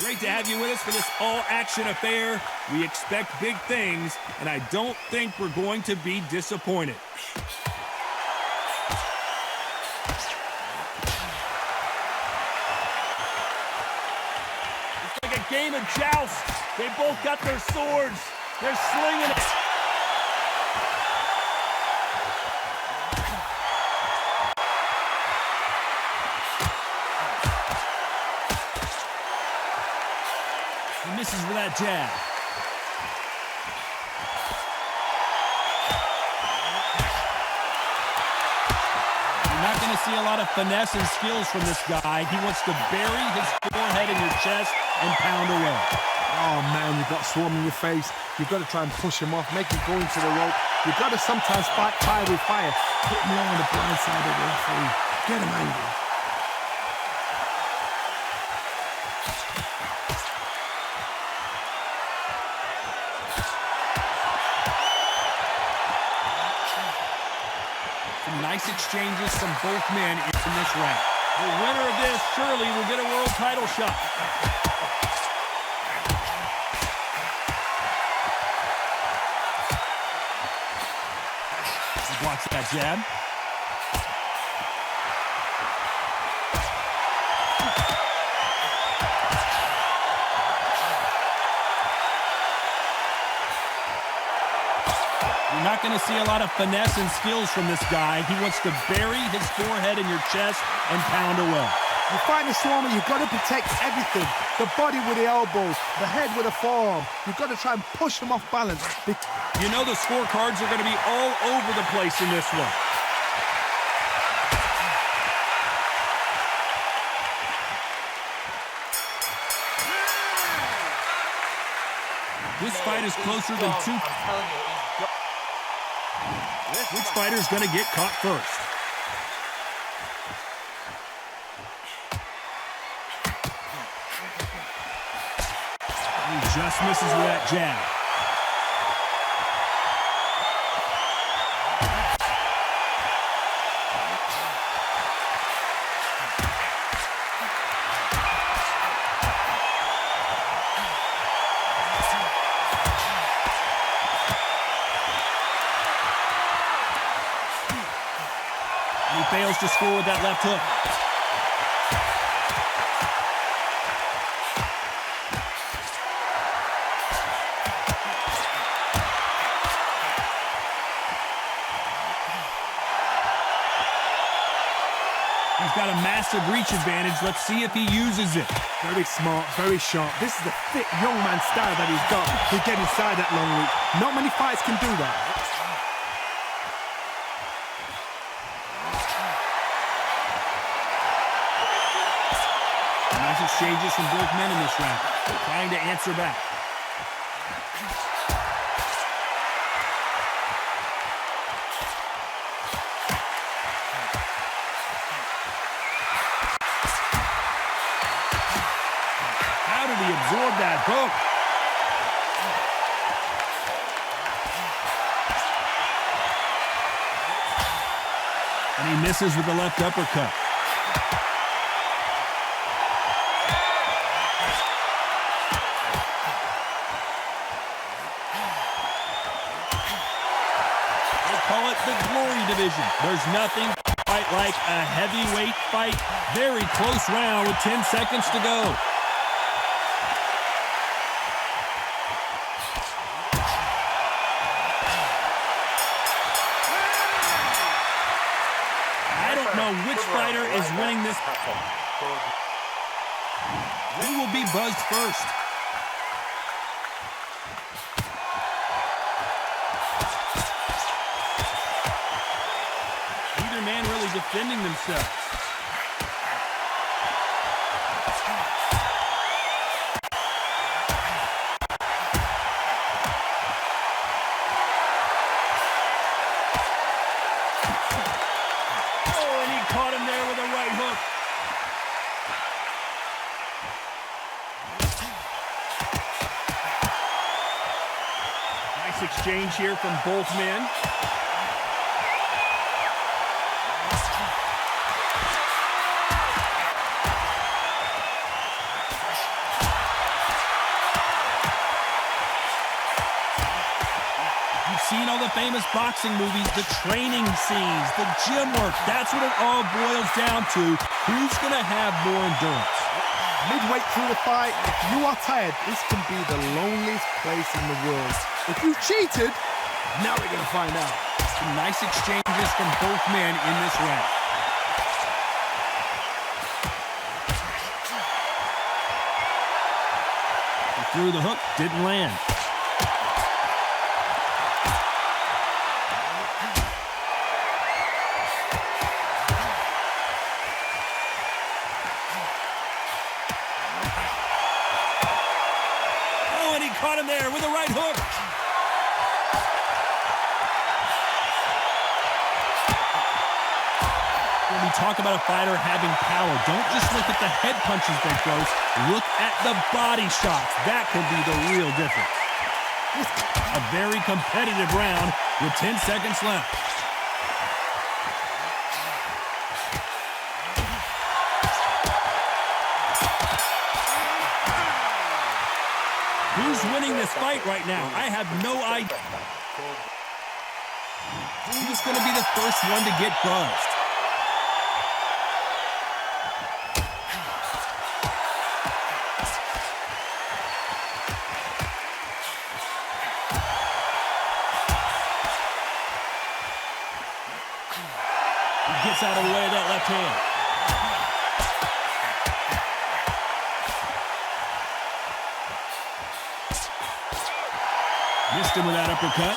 Great to have you with us for this all-action affair. We expect big things, and I don't think we're going to be disappointed. It's like a game of joust. They both got their swords. They're slinging it. He misses with that jab. You're not going to see a lot of finesse and skills from this guy. He wants to bury his forehead in your chest and pound away. Oh, man, you've got swarm in your face. You've got to try and push him off, make him go into the rope. You've got to sometimes fight fire with fire. Put him on the blind side of the referee. Get him angry. Some nice exchanges from both men in this round. The winner of this surely will get a world title shot. He blocks that jab. You're not going to see a lot of finesse and skills from this guy. He wants to bury his forehead in your chest and pound away. You find the swarmer, you've got to protect everything. The body with the elbows, the head with the forearm. You've got to try and push him off balance. You know the scorecards are going to be all over the place in this one. This fight is closer than two. Which fighter's going to get caught first? He just misses with that jab. He fails to score with that left hook. He's got a massive reach advantage. Let's see if he uses it. Very smart, very sharp. This is a fit young man style that he's got to get inside that long reach. Not many fights can do that. Nice exchanges from both men in this round. Trying to answer back. How did he absorb that hook? And he misses with the left uppercut. Call it the glory division. There's nothing quite like a heavyweight fight. Very close round with 10 seconds to go. I don't know which fighter is winning this. Who will be buzzed first? Man really defending themselves. Oh, and he caught him there with a right hook. Nice exchange here from both men. seen all the famous boxing movies, the training scenes, the gym work. That's what it all boils down to. Who's going to have more endurance? Midway through the fight, if you are tired, this can be the loneliest place in the world. If you cheated, now we're going to find out. Some nice exchanges from both men in this round. He threw the hook, didn't land. Oh, and he caught him there with a right hook. When we talk about a fighter having power, don't just look at the head punches they throw. Look at the body shots. That could be the real difference. A very competitive round with 10 seconds left. Who's winning this fight right now? I have no idea. Who's going to be the first one to get buzzed? Gets out of the way of that left hand. Missed him with that uppercut.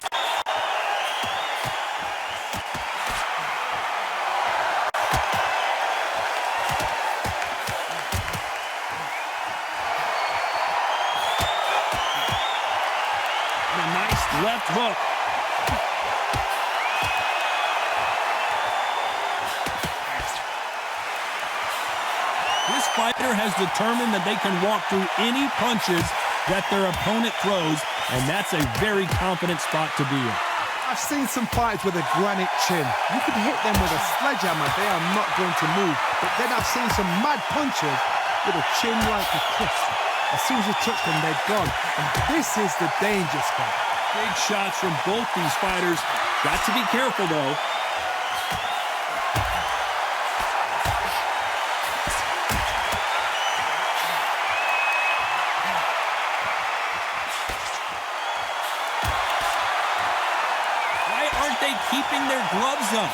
And a nice left hook. This fighter has determined that they can walk through any punches that their opponent throws, and that's a very confident spot to be in. I've seen some fighters with a granite chin. You could hit them with a sledgehammer, they are not going to move. But then I've seen some mad punchers with a chin like a cliff. As soon as you touch them, they're gone. And this is the danger spot. Big shots from both these fighters. Got to be careful, though. They keeping their gloves up.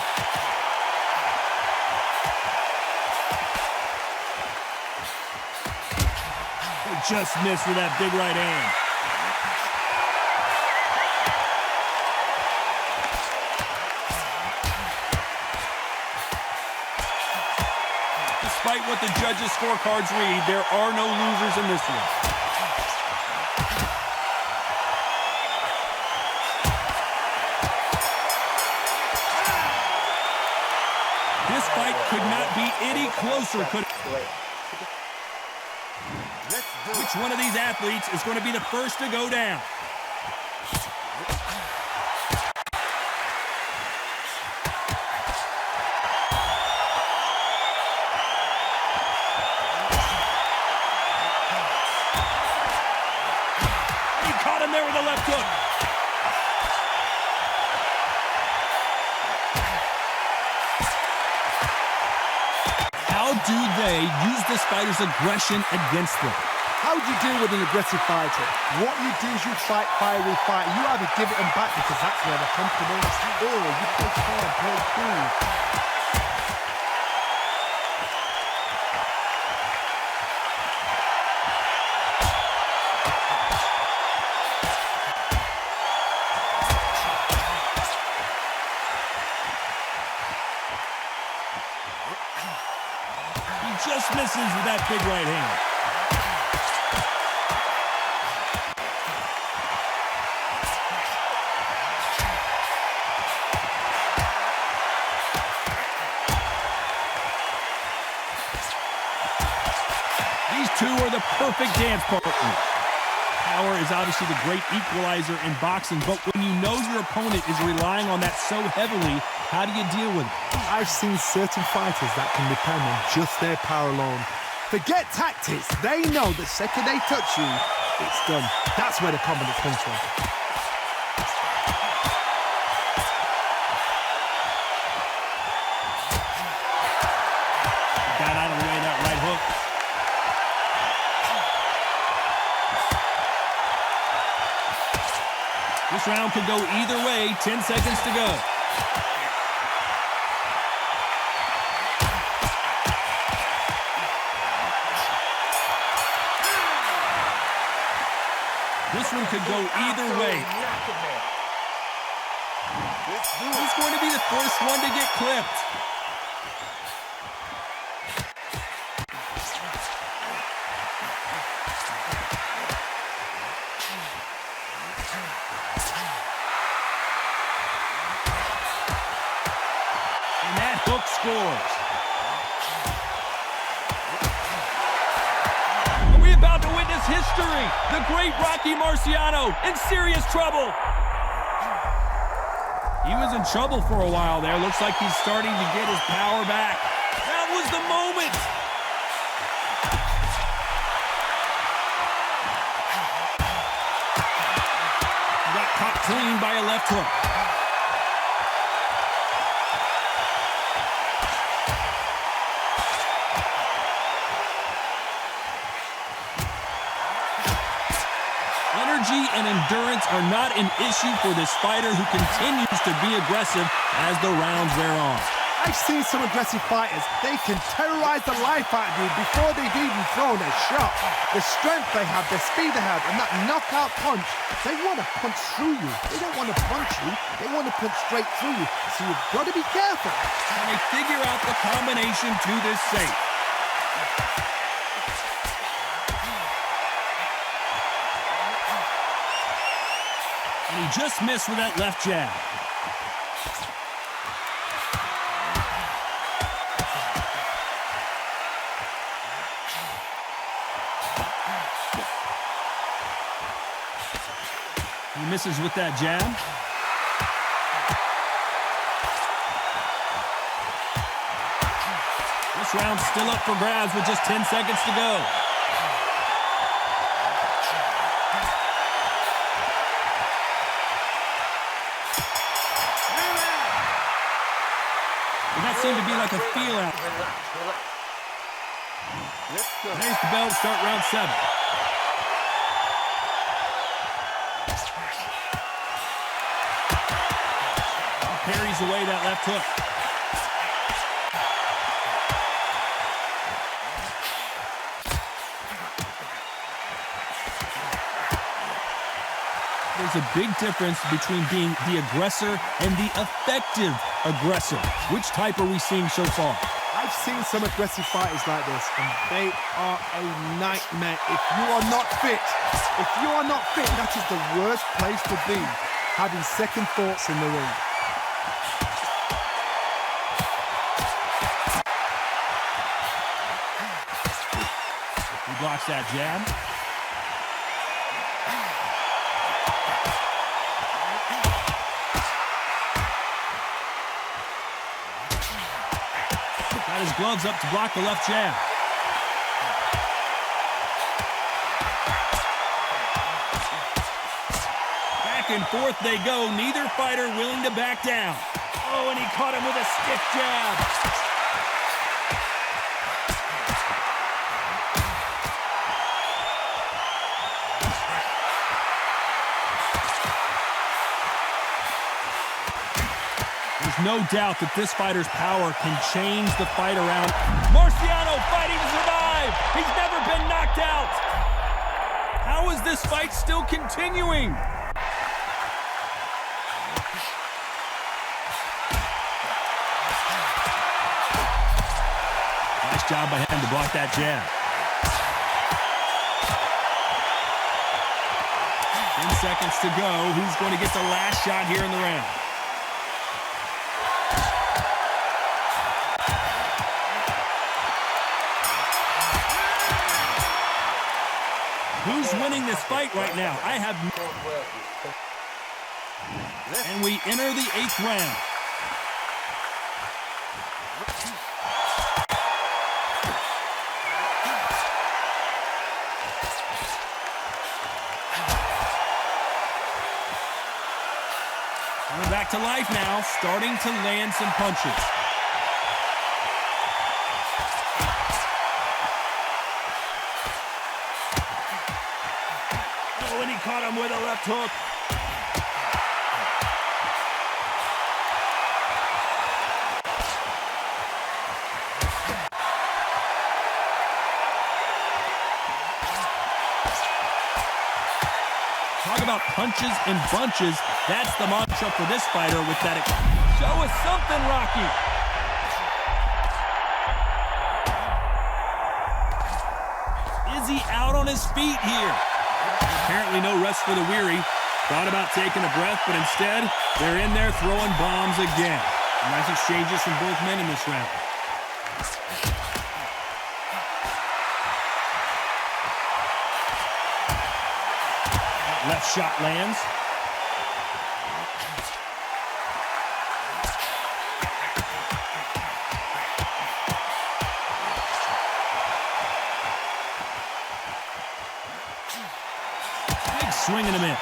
They just missed with that big right hand. Despite what the judges' scorecards read, there are no losers in this one. This fight could not be any closer. Which one of these athletes is going to be the first to go down? He caught him there with a left hook. How do they use this fighter's aggression against them? How do you deal with an aggressive fighter? What you do is you fight fire with fire. You either give it them back because that's where they're comfortable, or you play calm, play cool. Just misses with that big right hand. These two are the perfect dance partners. Power is obviously the great equalizer in boxing, but when you know your opponent is relying on that so heavily, how do you deal with it? I've seen certain fighters that can depend on just their power alone. Forget tactics. They know the second they touch you, it's done. That's where the confidence comes from. This round could go either way. 10 seconds to go. This one could go either way. Who's going to be the first one to get clipped? And that hook scores. Are we about to witness history? The great Rocky Marciano in serious trouble. He was in trouble for a while there. Looks like he's starting to get his power back. That was the moment. He got caught clean by a left hook. Energy and endurance are not an issue for this fighter who continues to be aggressive as the rounds wear on. I've seen some aggressive fighters. They can terrorize the life out of you before they've even thrown a shot. The strength they have, the speed they have, and that knockout punch, they want to punch through you. They don't want to punch you. They want to punch straight through you. So you've got to be careful. And they figure out the combination to this safe. And he just missed with that left jab. He misses with that jab. This round's still up for grabs with just 10 seconds to go. That seemed to be like a feel-out. Raise the bell, start round 7. Parries away that left hook. There's a big difference between being the aggressor and the effective aggressor. Which type are we seeing so far? I've seen some aggressive fighters like this, and they are a nightmare. If you are not fit, that is the worst place to be, having second thoughts in the ring. He blocks that jab. Got his gloves up to block the left jab. Back and forth they go. Neither fighter willing to back down. Oh, and he caught him with a stiff jab. No doubt that this fighter's power can change the fight around. Marciano fighting to survive. He's never been knocked out. How is this fight still continuing? Nice job by him to block that jab. 10 seconds to go. Who's going to get the last shot here in the round? Who's winning this fight right now? I have no... And we enter the 8th round. Coming back to life now, starting to land some punches. Caught him with a left hook. Talk about punches and bunches. That's the mantra for this fighter with that. Show us something, Rocky. Is he out on his feet here? Apparently no rest for the weary. Thought about taking a breath, but instead, they're in there throwing bombs again. Nice exchanges from both men in this round. Left shot lands. Big swing and a miss.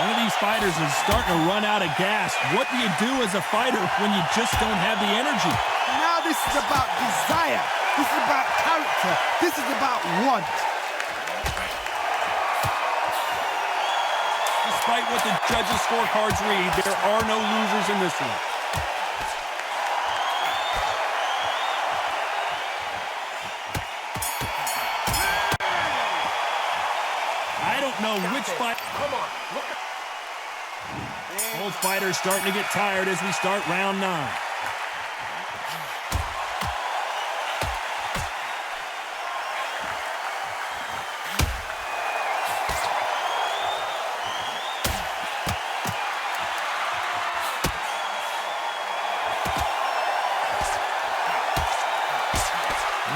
One of these fighters is starting to run out of gas. What do you do as a fighter when you just don't have the energy? Now this is about desire. This is about character. This is about want. Despite what the judges' scorecards read, there are no losers in this one. I don't know which fight. Come on, look at. Both fighters starting to get tired as we start round 9.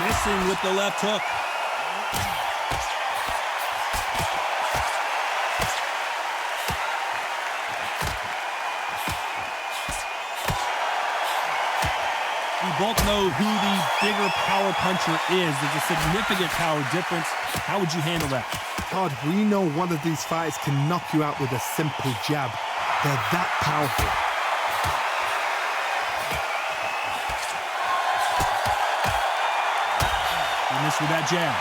Missing with the left hook. We both know who the bigger power puncher is. There's a significant power difference. How would you handle that? God, we know one of these fighters can knock you out with a simple jab. They're that powerful. He missed with that jab.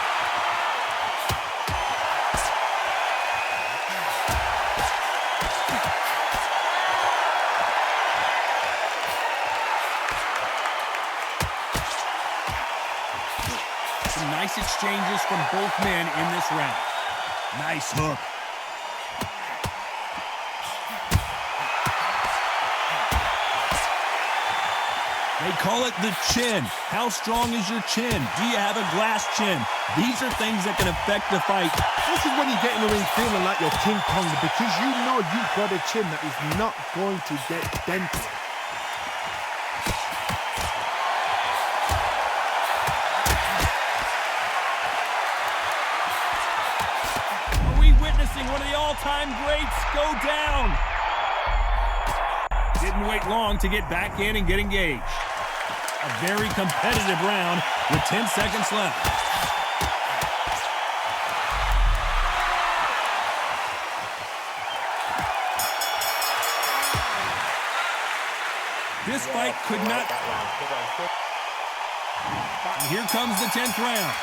Some nice exchanges from both men in this round. Nice hook. They call it the chin. How strong is your chin? Do you have a glass chin? These are things that can affect the fight. This is when you get in the ring feeling like you're King Kong because you know you've got a chin that is not going to get dented. Are we witnessing one of the all-time greats go down? Didn't wait long to get back in and get engaged. A very competitive round with 10 seconds left. This fight could not. And here comes the 10th round.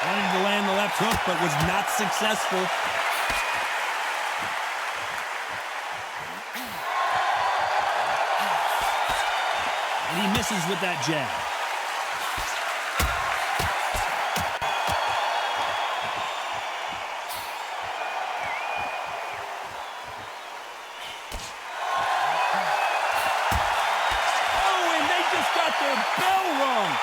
Wanted to land the left hook, but was not successful. And he misses with that jab. Oh, and they just got their bell rung.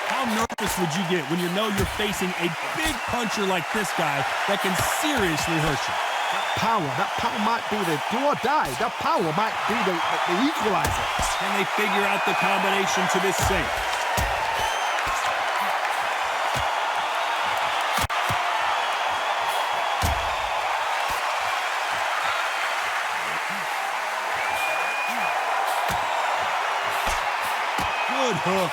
How nervous would you get when you know you're facing a big puncher like this guy that can seriously hurt you? That power might be the do or die. That power might be the equalizer. Can they figure out the combination to this safe? Good hook.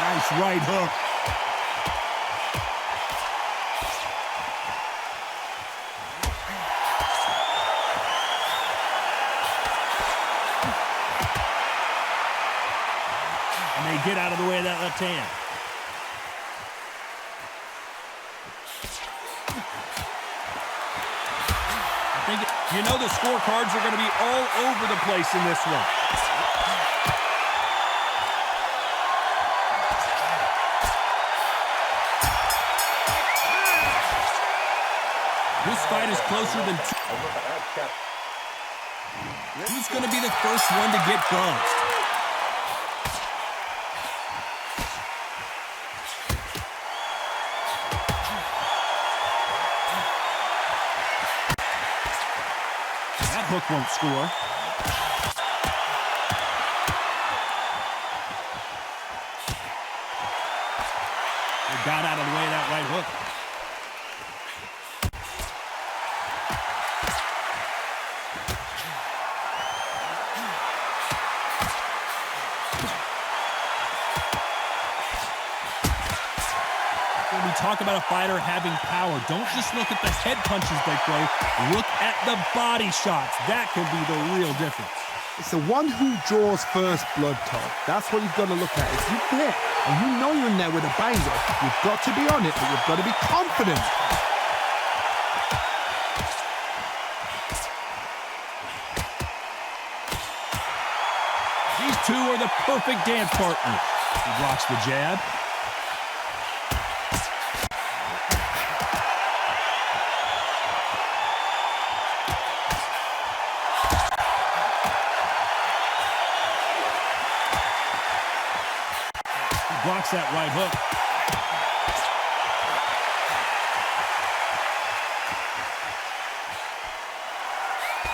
Nice right hook. that left hand. You know the scorecards are going to be all over the place in this one. This fight is closer than two. Who's going to be the first one to get buzzed? That hook won't score. They got out of the way of that right hook. When we talk about a fighter having power, don't just look at the head punches they throw. Look at the body shots. That can be the real difference. It's the one who draws first blood, Todd. That's what you've got to look at. If you're there and you know you're in there with a banger, you've got to be on it, but you've got to be confident. These two are the perfect dance partners. He blocks the jab. Blocks that right hook.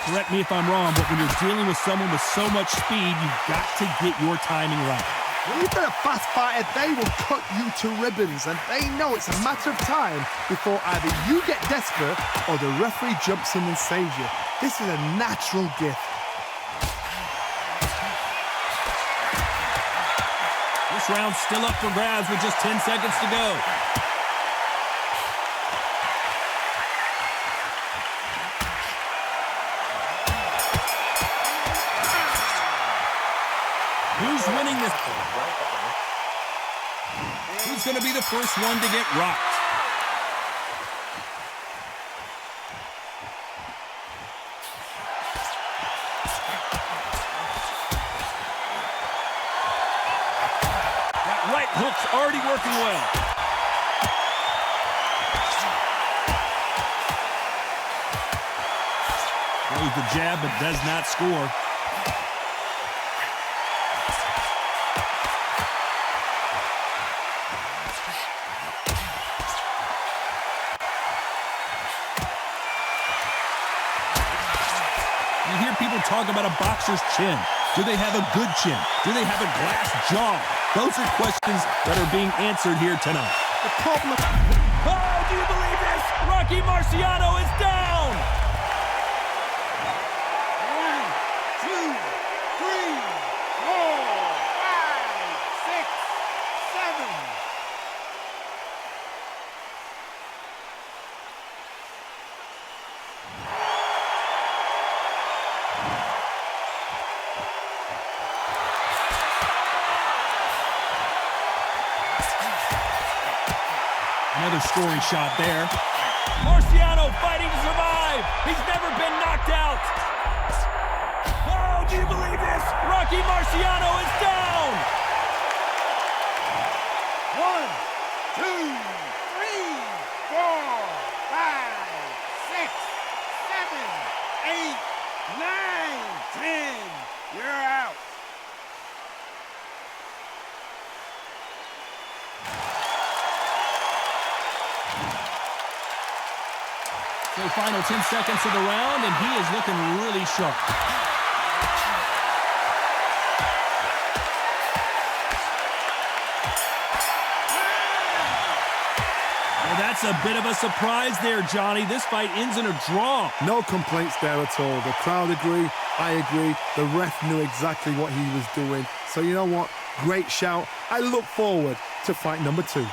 Correct me if I'm wrong, but when you're dealing with someone with so much speed, you've got to get your timing right. When you've got a fast fighter, they will cut you to ribbons, and they know it's a matter of time before either you get desperate or the referee jumps in and saves you. This is a natural gift. This round's still up for grabs with just 10 seconds to go. Who's winning this? Who's going to be the first one to get rocked? Right hook's already working well. Throws the jab but does not score. You hear people talk about a boxer's chin. Do they have a good chin? Do they have a glass jaw? Those are questions that are being answered here tonight. The problem... Oh, do you believe this? Rocky Marciano is down! 1, 2, 3, 4, 5, 6, 7. Another scoring shot there. Marciano fighting to survive. He's never been knocked out. Oh, do you believe this? Rocky Marciano is down. 1, 2, 3, 4, 5, 6, 7, 8, 9, 10. You're out. So final 10 seconds of the round, and he is looking really sharp. Well, that's a bit of a surprise there, Johnny. This fight ends in a draw. No complaints there at all. The crowd agree. I agree. The ref knew exactly what he was doing. So you know what? Great shout. I look forward to fight number 2.